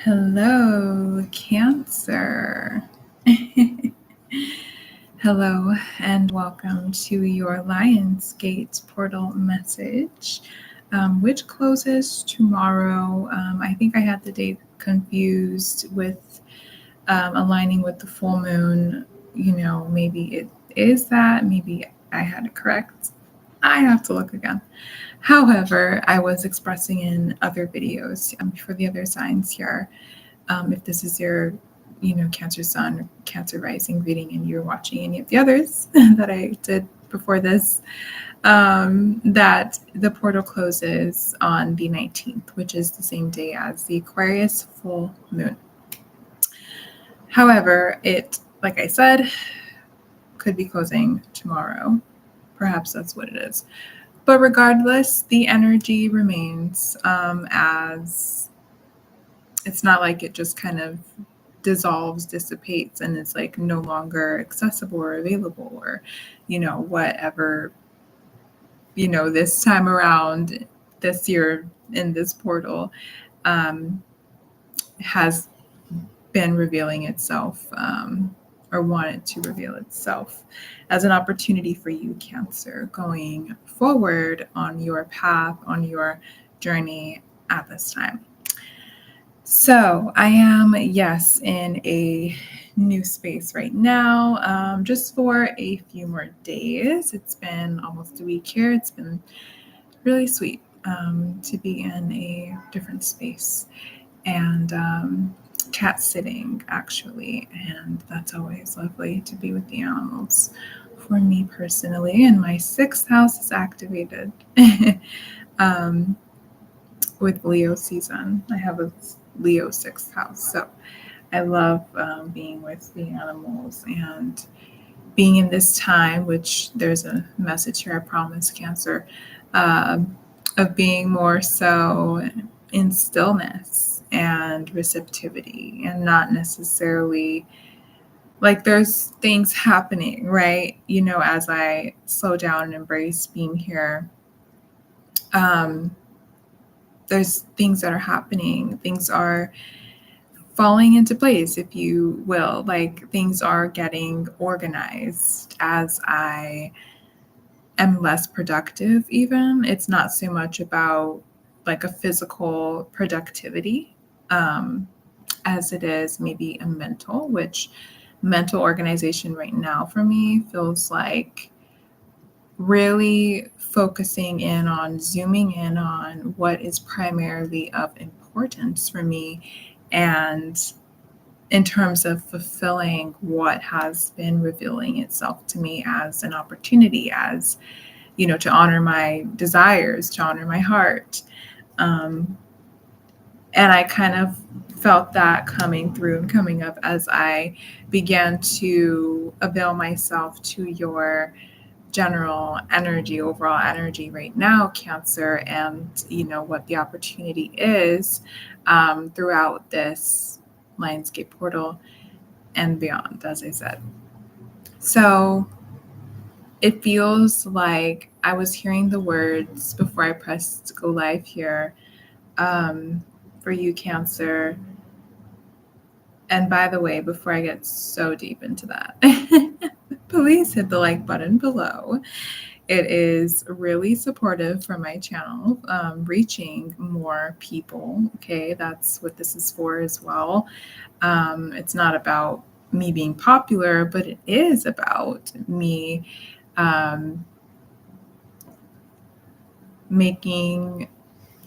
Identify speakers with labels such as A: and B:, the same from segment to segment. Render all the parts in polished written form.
A: Hello, Cancer. Hello, and welcome to your Lionsgate portal message, which closes tomorrow. I think I had the date confused with aligning with the full moon. Maybe it is that, maybe I had it correct. I have to look again. However, I was expressing in other videos for the other signs here. If this is your, Cancer Sun or Cancer Rising reading and you're watching any of the others that I did before this, that the portal closes on the 19th, which is the same day as the Aquarius full moon. However, it, like I said, could be closing tomorrow. Perhaps that's what it is. But regardless, the energy remains as it's not like it just kind of dissolves, dissipates, and it's like no longer accessible or available or, whatever, this time around this year in this portal has been revealing itself or wanted to reveal itself as an opportunity for you, Cancer, going forward on your path, on your journey at this time. So I am, yes, in a new space right now, just for a few more days. It's been almost a week here. It's been really sweet to be in a different space and cat sitting, actually. And that's always lovely to be with the animals for me personally. And my 6th house is activated with Leo season. I have a Leo 6th house. So I love being with the animals and being in this time, which there's a message here, I promise, Cancer, of being more so in stillness and receptivity and not necessarily like there's things happening, right? As I slow down and embrace being here, there's things that are happening. Things are falling into place, if you will. Like things are getting organized as I am less productive even. It's not so much about like a physical productivity as it is maybe a mental, which mental organization right now for me feels like really focusing in on, zooming in on what is primarily of importance for me, and in terms of fulfilling what has been revealing itself to me as an opportunity, as, to honor my desires, to honor my heart. And I kind of felt that coming through and coming up as I began to avail myself to your general energy, overall energy right now, Cancer, and what the opportunity is throughout this Lionsgate portal and beyond, as I said. So it feels like I was hearing the words before I pressed go live here for you, Cancer. And by the way, before I get so deep into that, please hit the like button below. It is really supportive for my channel, reaching more people. Okay, that's what this is for as well. It's not about me being popular, but it is about me making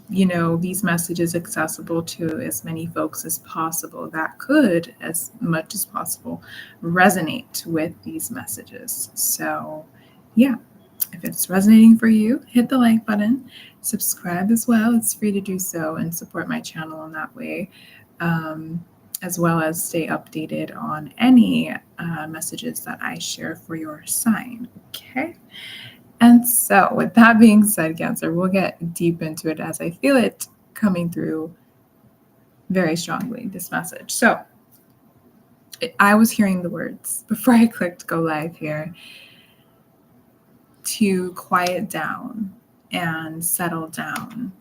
A: these messages accessible to as many folks as possible that could, as much as possible, resonate with these messages. So yeah, if it's resonating for you, hit the like button, subscribe as well. It's free to do so and support my channel in that way, as well as stay updated on any messages that I share for your sign. Okay. And so with that being said, Cancer, we'll get deep into it as I feel it coming through very strongly, this message. So I was hearing the words before I clicked go live here to quiet down and settle down.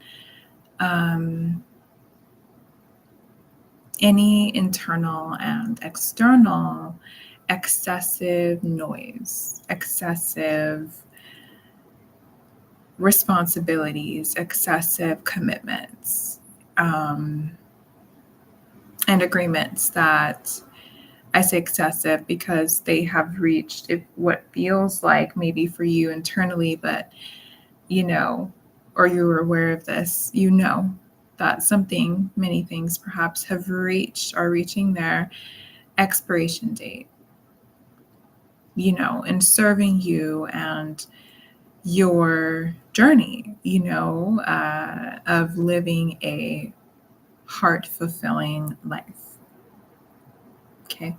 A: any internal and external excessive noise, excessive responsibilities, excessive commitments, and agreements that I say excessive because they have reached what feels like maybe for you internally, but or you were aware of this, that many things perhaps are reaching their expiration date, and serving you and your journey, of living a heart fulfilling life. Okay.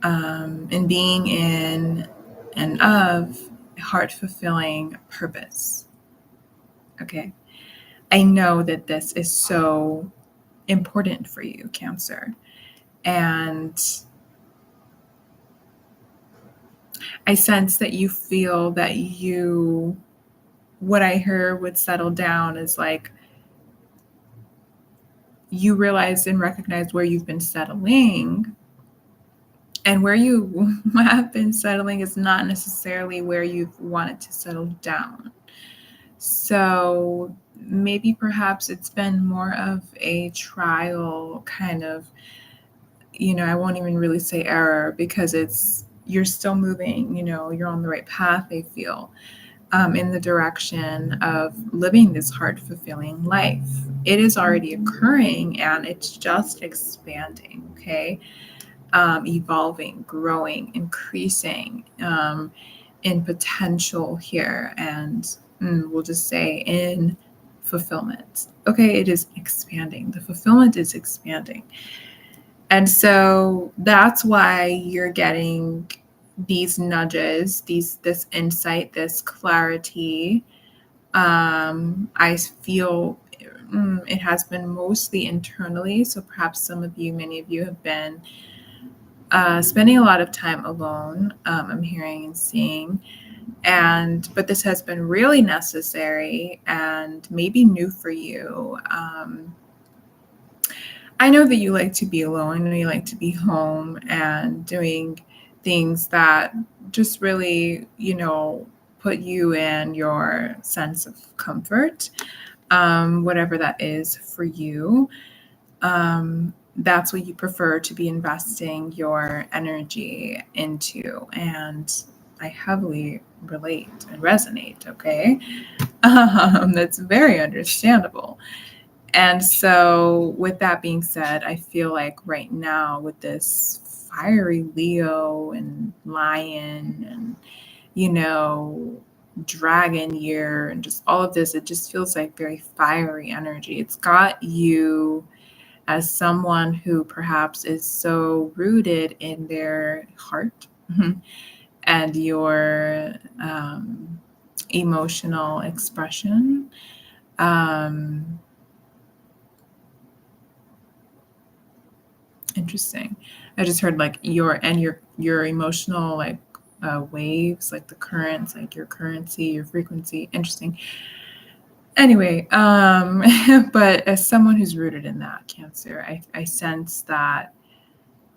A: And being in and of a heart fulfilling purpose. Okay. I know that this is so important for you, Cancer. And I sense that you feel that what I hear would settle down is like you realize and recognize where you've been settling, and where you have been settling is not necessarily where you've wanted to settle down. So maybe perhaps it's been more of a trial kind of, I won't even really say error because you're still moving, you're on the right path, I feel, in the direction of living this heart fulfilling life. It is already occurring and it's just expanding, okay? Evolving, growing, increasing in potential here, and we'll just say in fulfillment. Okay, it is expanding. The fulfillment is expanding. And so that's why you're getting these nudges, this insight, this clarity. I feel it has been mostly internally. So perhaps many of you have been spending a lot of time alone. I'm hearing and seeing. But this has been really necessary and maybe new for you. I know that you like to be alone and you like to be home and doing things that just really, put you in your sense of comfort, whatever that is for you. That's what you prefer to be investing your energy into. And I heavily relate and resonate, okay? That's very understandable. And so with that being said, I feel like right now with this fiery Leo and Lion and, dragon year and just all of this, it just feels like very fiery energy. It's got you as someone who perhaps is so rooted in their heart and your emotional expression. Interesting. I just heard like your emotional like waves, like the currents, like your currency, your frequency. Interesting. Anyway, but as someone who's rooted in that, Cancer, I sense that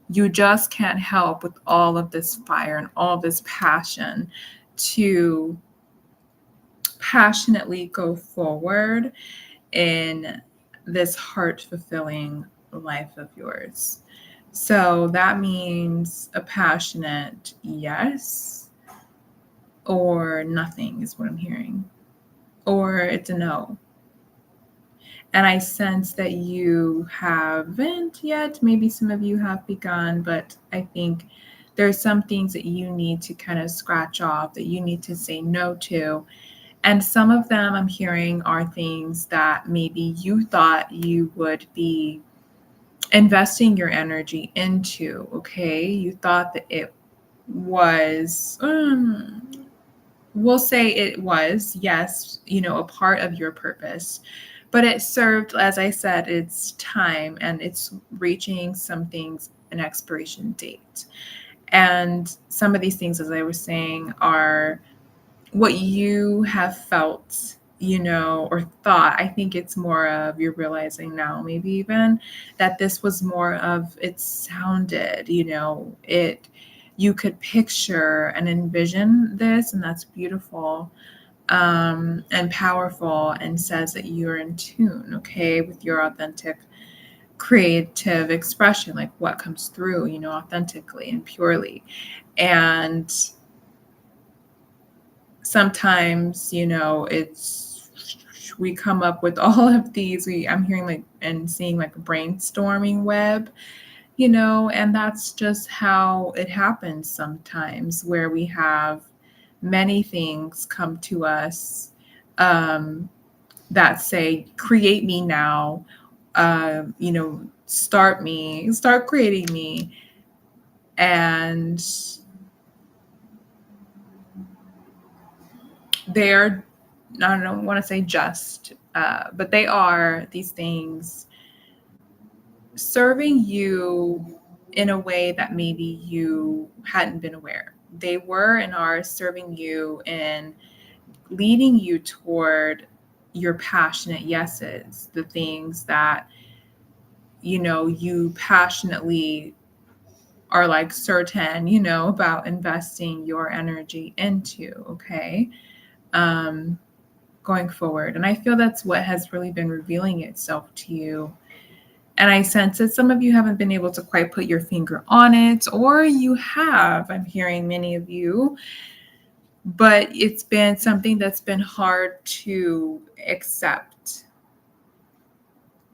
A: you just can't help with all of this fire and all of this passion to passionately go forward in this heart-fulfilling life of yours. So that means a passionate yes or nothing is what I'm hearing. Or it's a no. And I sense that you haven't yet. Maybe some of you have begun, but I think there's some things that you need to kind of scratch off, that you need to say no to. And some of them I'm hearing are things that maybe you thought you would be investing your energy into, okay? You thought that it was, we'll say it was, yes, a part of your purpose. But it served, as I said, its time and it's reaching some things an expiration date. And some of these things, as I was saying, are what you have felt or thought. I think it's more of you're realizing now, maybe even that this was more of it sounded, you could picture and envision this, and that's beautiful and powerful, and says that you're in tune, okay, with your authentic creative expression, like what comes through, authentically and purely. And sometimes, we come up with all of these, I'm hearing like and seeing like a brainstorming web, and that's just how it happens sometimes, where we have many things come to us that say, create me now, start creating me. And they're, I don't want to say just, but they are these things serving you in a way that maybe you hadn't been aware. They were and are serving you and leading you toward your passionate yeses, the things that, you passionately are like certain, about investing your energy into, okay? Going forward. And I feel that's what has really been revealing itself to you. And I sense that some of you haven't been able to quite put your finger on it, or you have. I'm hearing many of you, but it's been something that's been hard to accept.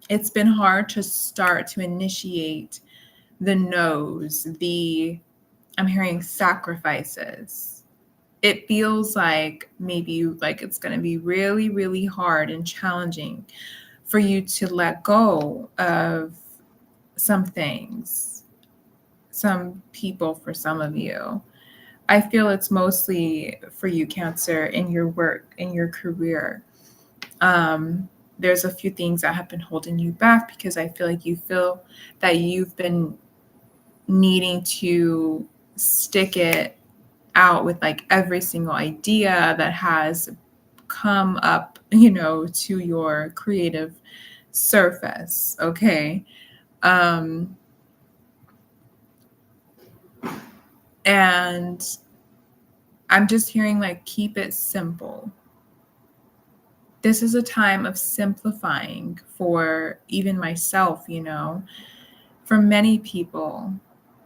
A: It's been hard to start to initiate the no's, I'm hearing sacrifices. It feels like maybe like it's going to be really, really hard and challenging for you to let go of some things, some people, for some of you. I feel it's mostly for you, Cancer, in your work, in your career. There's a few things that have been holding you back because I feel like you feel that you've been needing to stick it out with like every single idea that has come up, to your creative surface. Okay. And I'm just hearing like, keep it simple. This is a time of simplifying for even myself, for many people,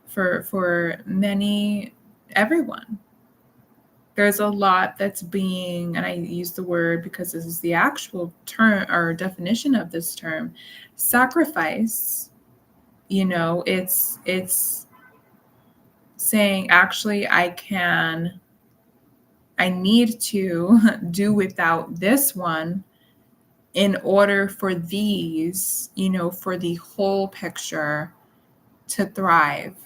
A: for many, everyone. There's a lot that's being, and I use the word because this is the actual term or definition of this term, sacrifice. It's saying, actually, I need to do without this one in order for these, for the whole picture to thrive.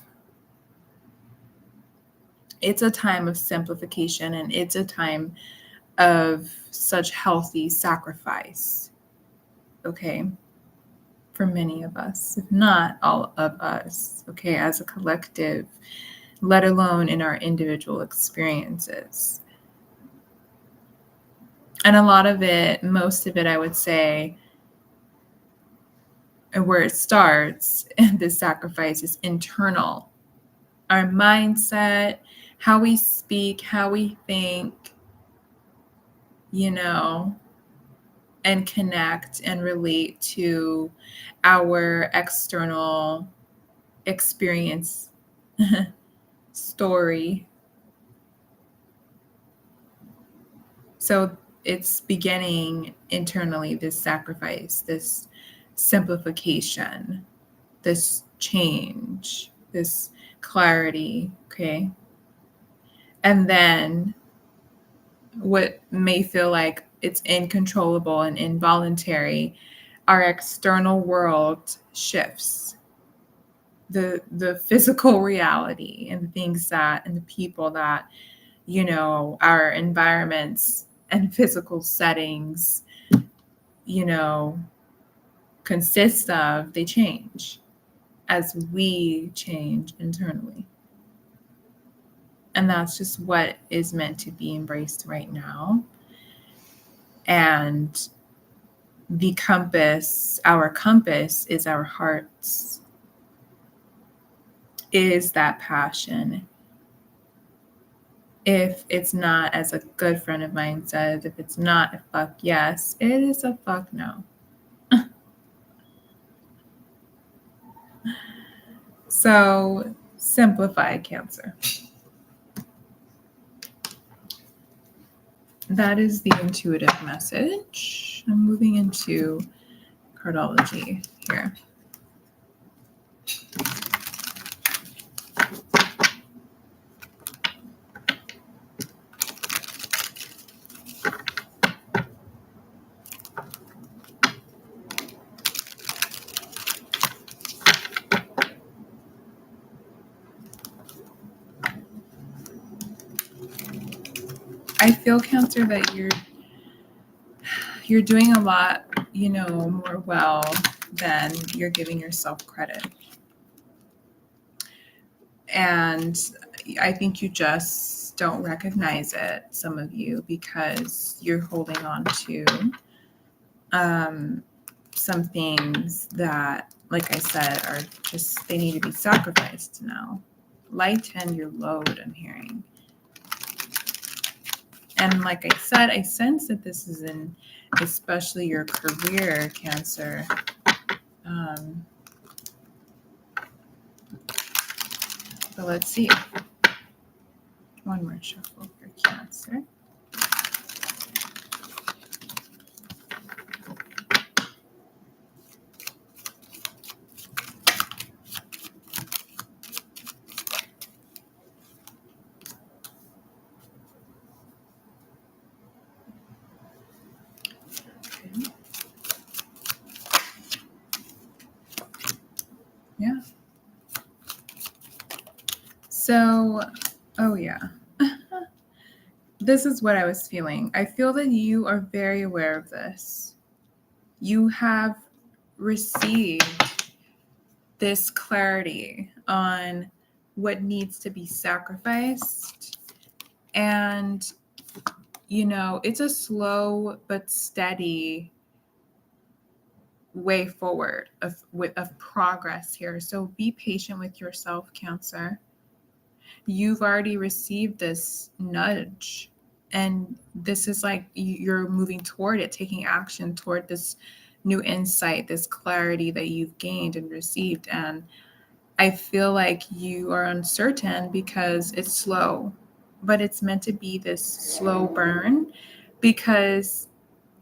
A: It's a time of simplification, and it's a time of such healthy sacrifice, okay, for many of us, if not all of us, okay, as a collective, let alone in our individual experiences. And a lot of it, most of it, I would say, and where it starts, this sacrifice is internal. Our mindset, how we speak, how we think, and connect and relate to our external experience story. So it's beginning internally, this sacrifice, this simplification, this change, this clarity, okay? And then what may feel like it's incontrollable and involuntary, our external world shifts. The physical reality and the things that, and the people that, our environments and physical settings, consist of, they change as we change internally. And that's just what is meant to be embraced right now. And the compass, our compass is our hearts, is that passion. If it's not, as a good friend of mine says, if it's not a fuck yes, it is a fuck no. So simplify, Cancer. That is the intuitive message. I'm moving into cardology here. I feel, Cancer, that you're doing a lot, more well than you're giving yourself credit. And I think you just don't recognize it, some of you, because you're holding on to some things that, like I said, are just, they need to be sacrificed now. Lighten your load, I'm hearing. And like I said, I sense that this is in especially your career, Cancer. But let's see. One more shuffle for Cancer. Okay. Yeah. So, oh yeah. This is what I was feeling. I feel that you are very aware of this. You have received this clarity on what needs to be sacrificed. And, it's a slow but steady way forward of progress here. So be patient with yourself, Cancer. You've already received this nudge, and this is like you're moving toward it, taking action toward this new insight, this clarity that you've gained and received. And I feel like you are uncertain because it's slow, but it's meant to be this slow burn. Because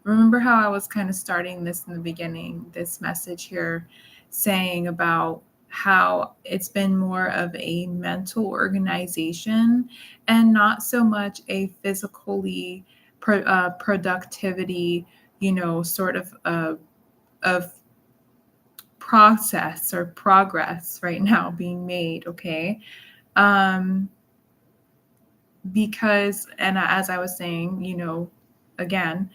A: remember how I was kind of starting this in the beginning, this message here saying about how it's been more of a mental organization and not so much a physically productivity, sort of process or progress right now being made. Okay. Because, and as I was saying, again,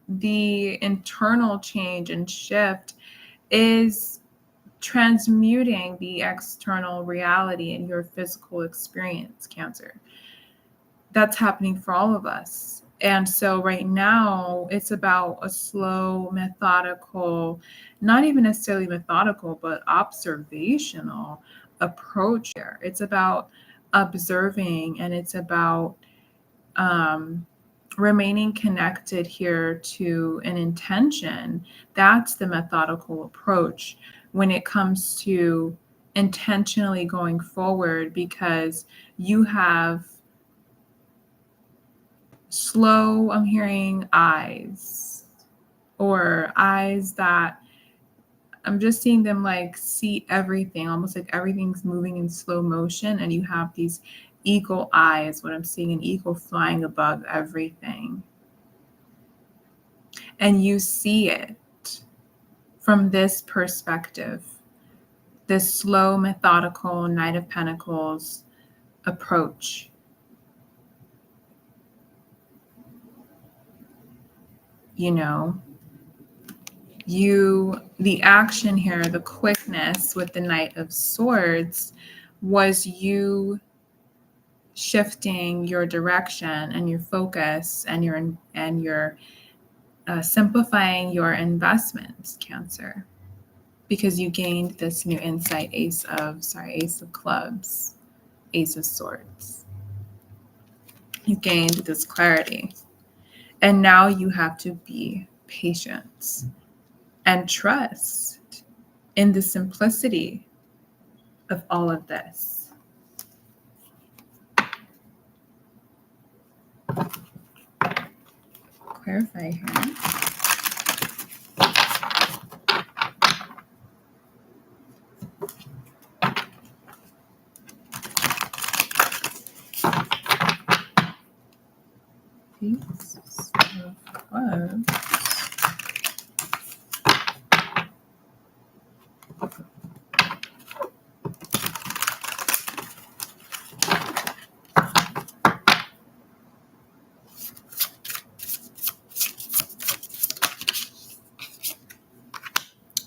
A: the internal change and shift is transmuting the external reality in your physical experience, Cancer. That's happening for all of us. And so right now, it's about a slow, methodical, not even necessarily methodical, but observational approach here. It's about observing, and it's about remaining connected here to an intention. That's the methodical approach when it comes to intentionally going forward, because you have slow, I'm hearing eyes, or eyes that I'm just seeing them like see everything, almost like everything's moving in slow motion, and you have these eagle eyes, what I'm seeing, an eagle flying above everything. And you see it from this perspective, this slow, methodical Knight of Pentacles approach. The action here, the quickness with the Knight of Swords, was you shifting your direction and your focus and your simplifying your investments, Cancer, because you gained this new insight, Ace of Clubs, Ace of Swords. You gained this clarity. And now you have to be patient and trust in the simplicity of all of this. Clarify here. Ace of Clubs.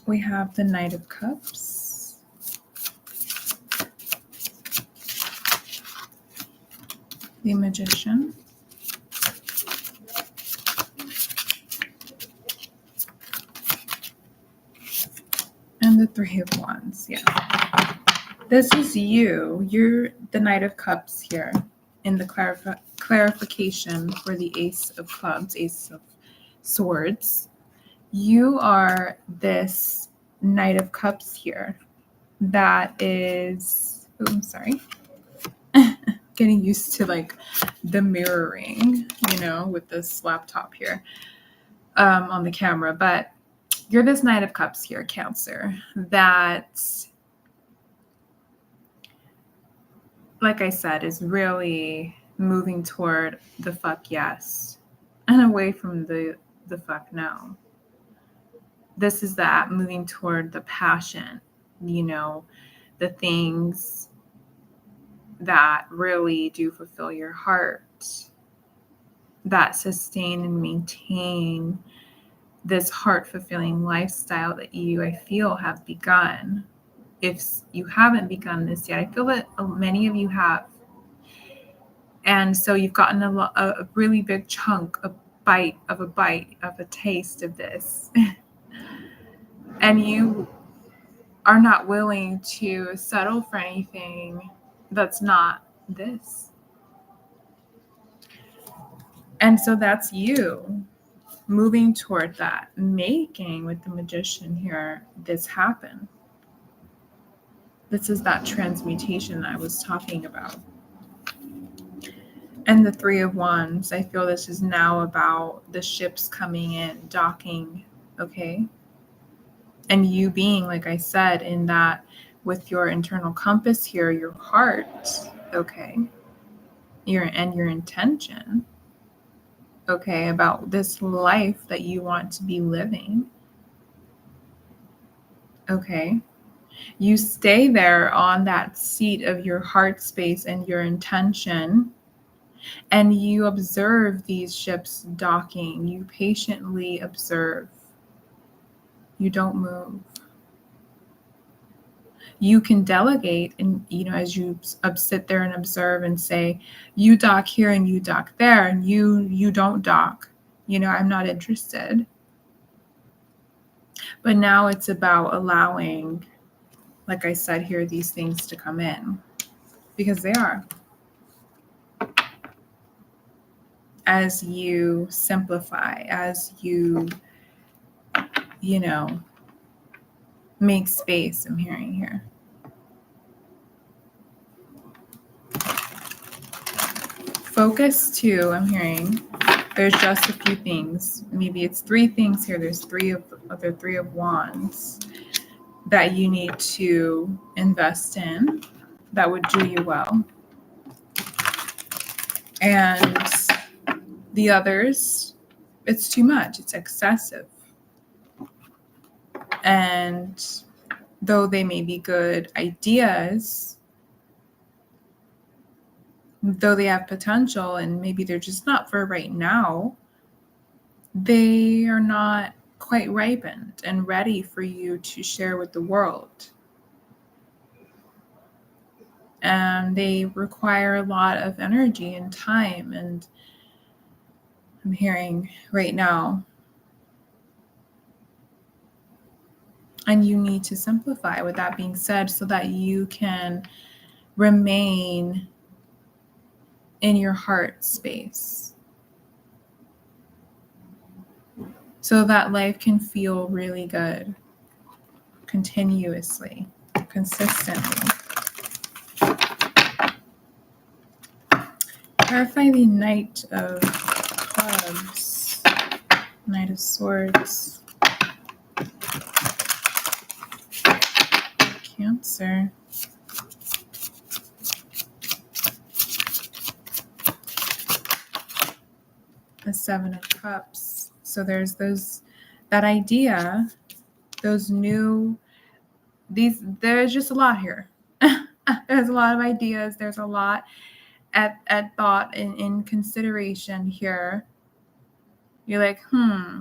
A: We have the Knight of Cups. The Magician. And the Three of Wands, yeah. This is you. You're the Knight of Cups here in the clarification for the Ace of Clubs, Ace of Swords. You are this Knight of Cups here that is, oh, I'm sorry. Getting used to like the mirroring, with this laptop here on the camera. But you're this Knight of Cups here, Cancer, that, like I said, is really moving toward the fuck yes and away from the fuck no. This is that moving toward the passion, the things that really do fulfill your heart, that sustain and maintain this heart-fulfilling lifestyle that you, I feel, have begun. If you haven't begun this yet, I feel that many of you have. And so you've gotten a really big chunk, a bite of a taste of this. And you are not willing to settle for anything that's not this. And so that's you moving toward that, making with the Magician here this happen. This is that transmutation I was talking about. And the Three of Wands, I feel this is now about the ships coming in, docking, okay? And you being, like I said, in that with your internal compass here, your heart, okay? Your intention, okay, about this life that you want to be living, okay? You stay there on that seat of your heart space and your intention, and you observe these ships docking. You patiently observe. You don't move. You can delegate, and as you sit there and observe and say, you dock here and you dock there, and you don't dock. I'm not interested. But now it's about allowing, like I said here, these things to come in, because they are. As you simplify, as you make space, I'm hearing here. Focus too, I'm hearing. There's just a few things. Maybe it's three things here. There's Three of Wands that you need to invest in that would do you well. And the others, it's too much. It's excessive. And though they may be good ideas, though they have potential and maybe they're just not for right now, they are not quite ripened and ready for you to share with the world. and they require a lot of energy and time. And I'm hearing right now, and you need to simplify, with that being said, so that you can remain in your heart space, so that life can feel really good continuously, consistently. Clarify the Knight of Clubs, Knight of Swords, Cancer, the Seven of Cups. So there's that idea, there's just a lot here. There's a lot of ideas. There's a lot at thought and in consideration here. You're like,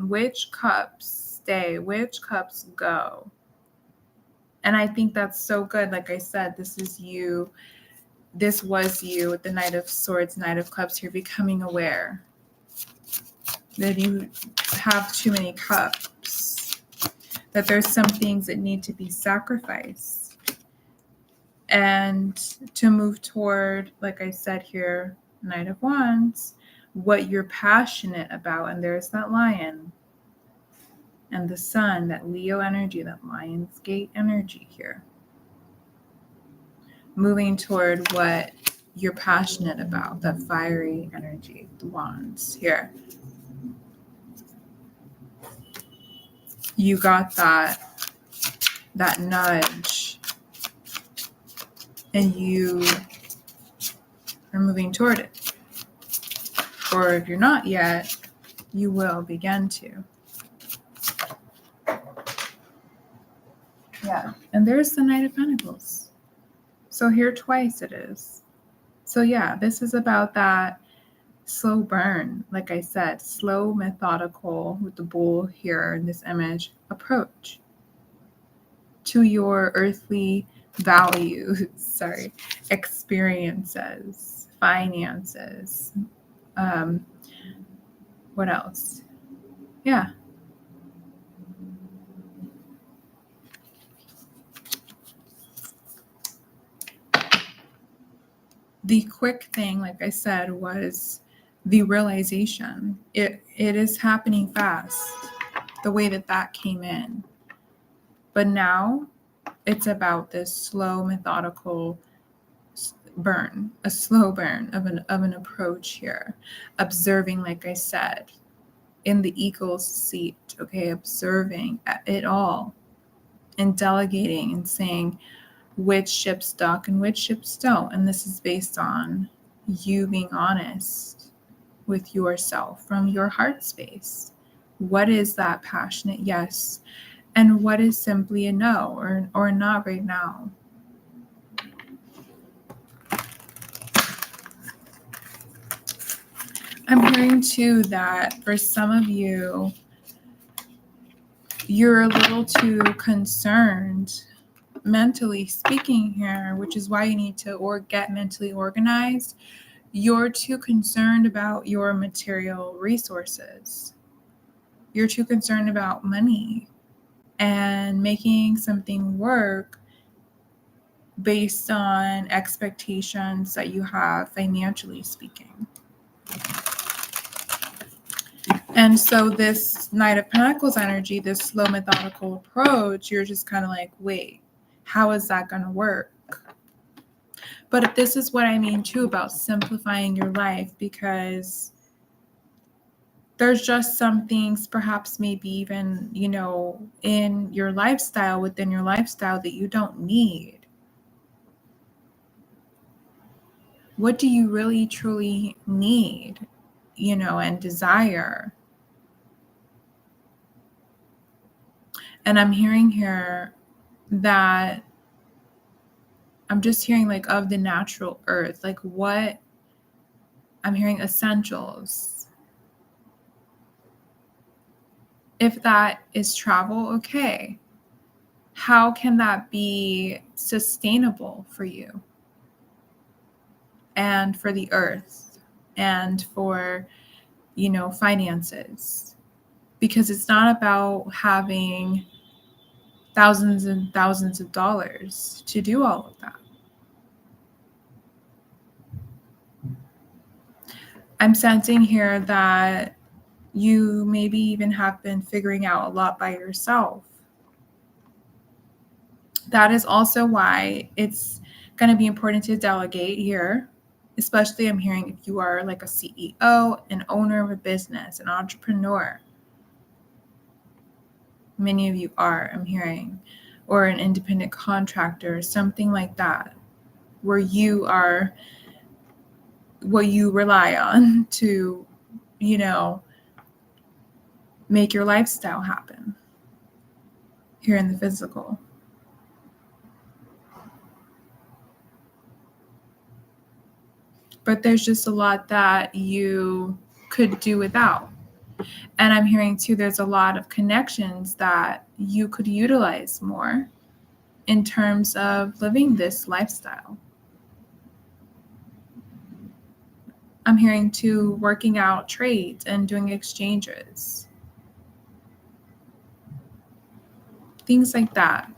A: which cups stay? Which cups go? And I think that's so good. Like I said, this is you. This was you with the Knight of Swords, Knight of Cups. You're becoming aware that you have too many cups, that there's some things that need to be sacrificed. And to move toward, like I said here, Knight of Wands, what you're passionate about. And there's that Lion and the Sun, that Leo energy, that Lion's Gate energy here. Moving toward what you're passionate about, that fiery energy, the Wands here. You got that nudge, and you are moving toward it. Or if you're not yet, you will begin to. Yeah. And there's the Knight of Pentacles. So here twice it is. So yeah, this is about that slow burn. Like I said, slow, methodical, with the bull here in this image, approach to your earthly values, experiences, finances. What else? Yeah. The quick thing, like I said, was the realization. It is happening fast, the way that came in. But now it's about this slow, methodical burn, a slow burn of an approach here. Observing, like I said, in the eagle's seat, okay, observing it all and delegating and saying which ships dock and which ships don't. And this is based on you being honest with yourself from your heart space. What is that passionate yes? And what is simply a no or not right now? I'm hearing too that for some of you, you're a little too concerned, mentally speaking here, which is why you need to get mentally organized. You're too concerned about your material resources. You're too concerned about money and making something work based on expectations that you have, financially speaking. And so this Knight of Pentacles energy, this slow, methodical approach, you're just kind of like, wait, how is that going to work? But this is what I mean too about simplifying your life, because there's just some things, perhaps maybe even, in your lifestyle, within your lifestyle, that you don't need. What do you really, truly need, and desire? And I'm hearing here that I'm just hearing like of the natural earth, like what I'm hearing, essentials. If that is travel, okay. How can that be sustainable for you? and for the earth and for, finances. Because it's not about having thousands and thousands of dollars to do all of that. I'm sensing here that you maybe even have been figuring out a lot by yourself. That is also why it's going to be important to delegate here, especially I'm hearing if you are like a CEO, an owner of a business, an entrepreneur. Many of you are, I'm hearing, or an independent contractor, something like that, where you are what you rely on to, make your lifestyle happen here in the physical. But there's just a lot that you could do without. And I'm hearing too, there's a lot of connections that you could utilize more in terms of living this lifestyle. I'm hearing too, working out trades and doing exchanges. Things like that,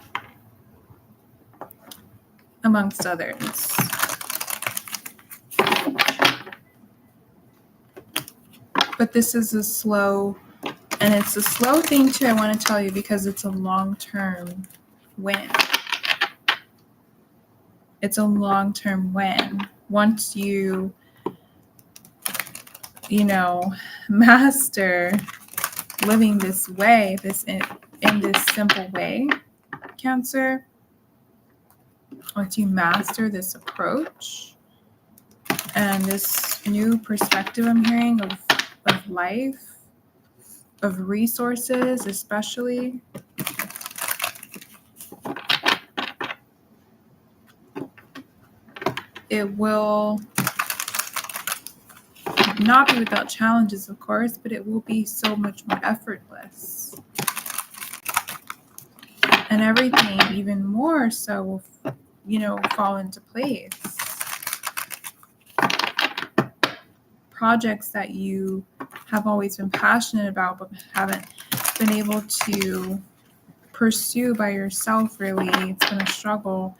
A: amongst others. But this is a slow, and it's a slow thing too, I want to tell you, because it's a long-term win. It's a long-term win. Once you, master living this way, in this simple way, Cancer, once you master this approach and this new perspective I'm hearing of life, of resources especially, it will not be without challenges, of course, but it will be so much more effortless. And everything even more so will, fall into place. Projects that you have always been passionate about but haven't been able to pursue by yourself, really, it's been a struggle.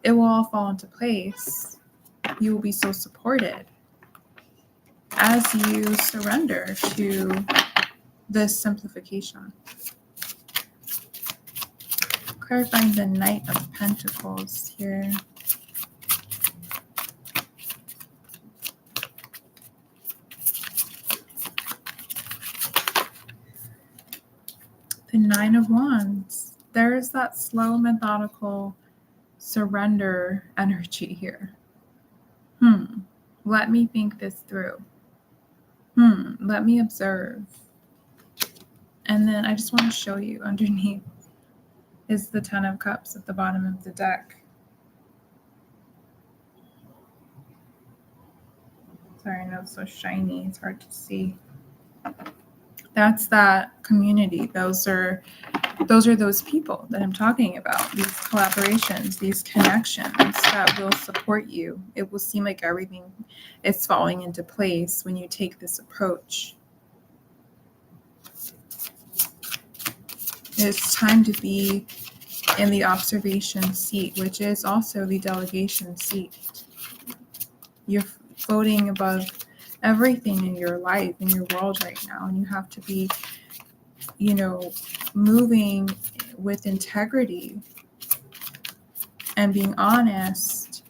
A: It will all fall into place. You will be so supported as you surrender to this simplification. Clarifying the Knight of Pentacles here. The Nine of Wands. There's that slow, methodical surrender energy here. Let me think this through. Let me observe. And then I just want to show you underneath is the Ten of Cups at the bottom of the deck. Sorry, I know it's so shiny. It's hard to see. That's that community. Those are those people that I'm talking about. These collaborations, these connections that will support you. It will seem like everything is falling into place when you take this approach. It's time to be in the observation seat, which is also the delegation seat. You're floating above everything in your life, in your world right now, and you have to be, moving with integrity and being honest,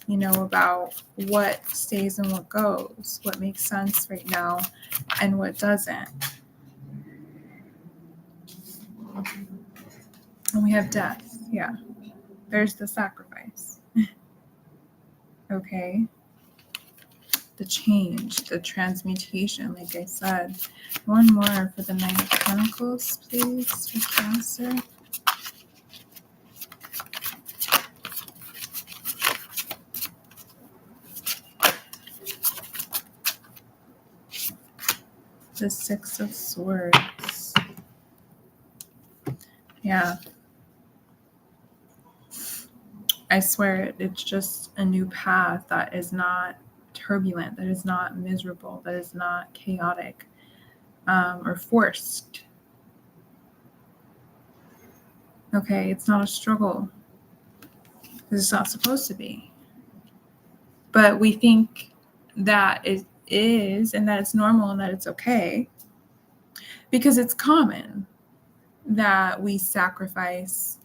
A: about what stays and what goes, what makes sense right now and what doesn't. And we have death. Yeah. There's the sacrifice. Okay. The change, the transmutation, like I said. One more for the Knight of Pentacles, please, for Cancer. The Six of Swords. Yeah. I swear it's just a new path that is not turbulent, that is not miserable, that is not chaotic or forced. Okay, it's not a struggle. It's not supposed to be. But we think that it is, and that it's normal, and that it's okay, because it's common that we sacrifice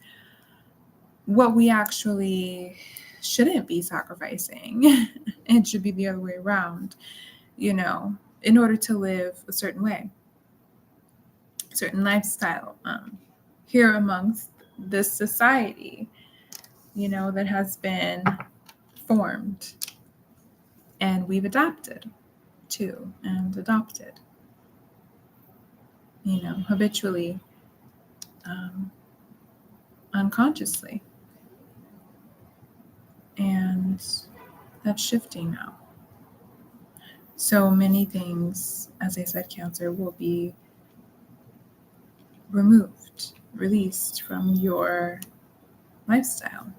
A: what we actually shouldn't be sacrificing. It should be the other way around, in order to live a certain way, a certain lifestyle here amongst this society, that has been formed and we've adapted to and adopted, habitually, unconsciously. And that's shifting now. So many things, as I said, Cancer, will be removed, released from your lifestyle,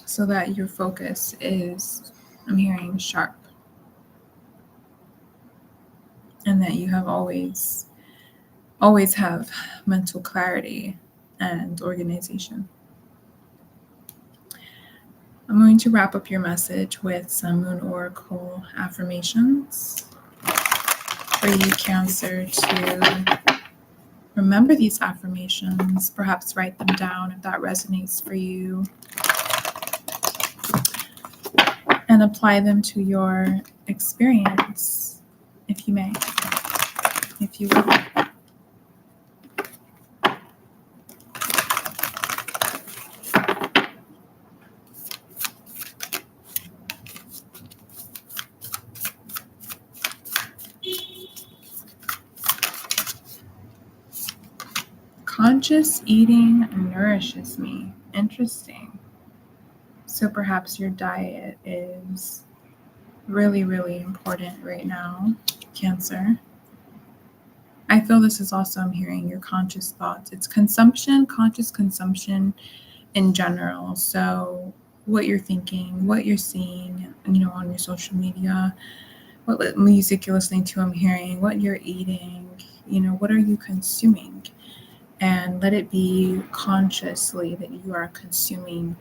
A: so that your focus is, I'm hearing, sharp, and that you have always have mental clarity and organization. I'm going to wrap up your message with some Moon Oracle affirmations for you, Cancer, to remember these affirmations, perhaps write them down if that resonates for you, and apply them to your experience, if you may, if you will. Conscious eating nourishes me. Interesting. So perhaps your diet is really, really important right now, Cancer. I feel this is also, I'm hearing, your conscious thoughts. It's consumption, conscious consumption in general. So what you're thinking, what you're seeing, on your social media, what music you're listening to, I'm hearing, what you're eating, what are you consuming? And let it be consciously that you are consuming,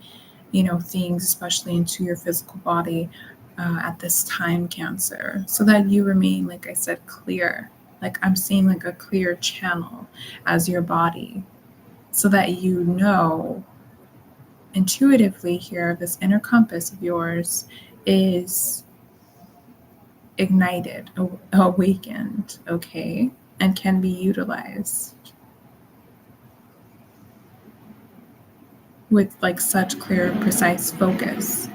A: things, especially into your physical body at this time, Cancer, so that you remain, like I said, clear. Like I'm seeing like a clear channel as your body, so that intuitively here, this inner compass of yours is ignited, awakened, okay, and can be utilized with like such clear, precise focus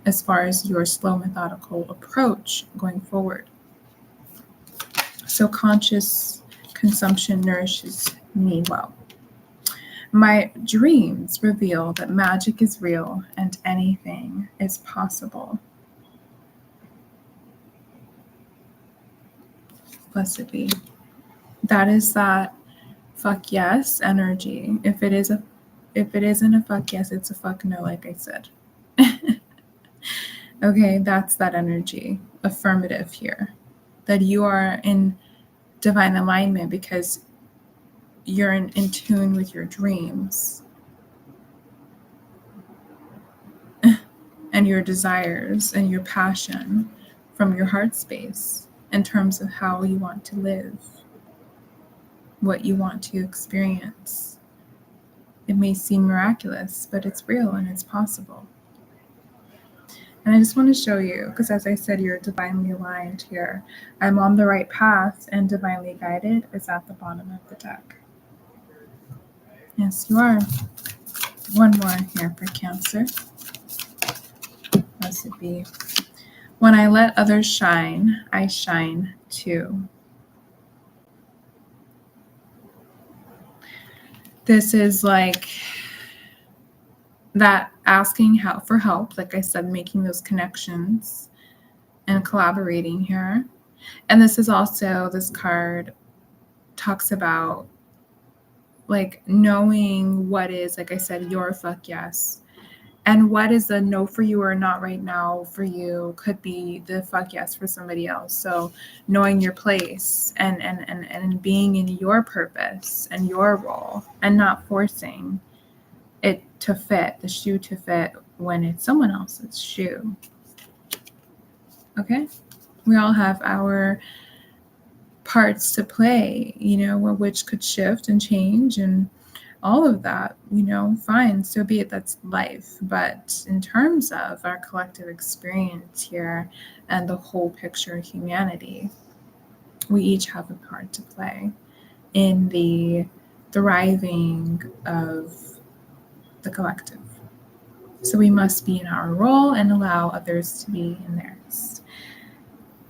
A: as far as your slow, methodical approach going forward. So conscious consumption nourishes me well. My dreams reveal that magic is real and anything is possible. Blessed be. That is that fuck yes energy. If it isn't a fuck yes, it's a fuck no, like I said. Okay, that's that energy. Affirmative here. That you are in divine alignment because you're in tune with your dreams and your desires and your passion from your heart space in terms of how you want to live, what you want to experience. It may seem miraculous, but it's real and it's possible. And I just want to show you, because as I said, you're divinely aligned here. I'm on the right path, and divinely guided is at the bottom of the deck. Yes, you are. One more here for Cancer. Blessed be. When I let others shine, I shine too. This is like that asking for help, like I said, making those connections and collaborating here. And this is also, this card talks about like knowing what is, like I said, your fuck yes, and what is a no for you or not right now for you could be the fuck yes for somebody else. So knowing your place and being in your purpose and your role, and not forcing it to fit, the shoe to fit when it's someone else's shoe. Okay? We all have our parts to play, which could shift and change and all of that, fine, so be it, that's life. But in terms of our collective experience here and the whole picture of humanity, we each have a part to play in the thriving of the collective. So we must be in our role and allow others to be in theirs.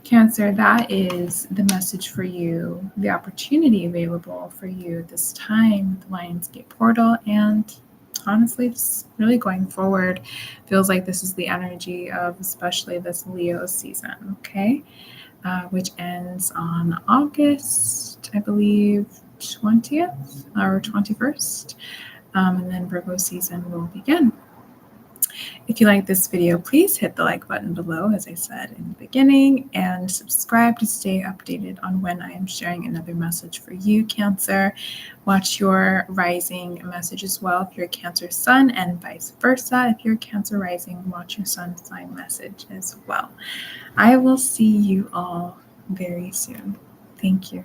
A: Cancer, that is the message for you, the opportunity available for you this time, the Lionsgate portal, and honestly, just really going forward, feels like this is the energy of especially this Leo season, okay? Which ends on August, I believe, 20th or 21st, and then Virgo season will begin. If you like this video, please hit the like button below, as I said in the beginning, and subscribe to stay updated on when I am sharing another message for you, Cancer. Watch your rising message as well if you're a Cancer sun, and vice versa. If you're a Cancer rising, watch your sun sign message as well. I will see you all very soon. Thank you.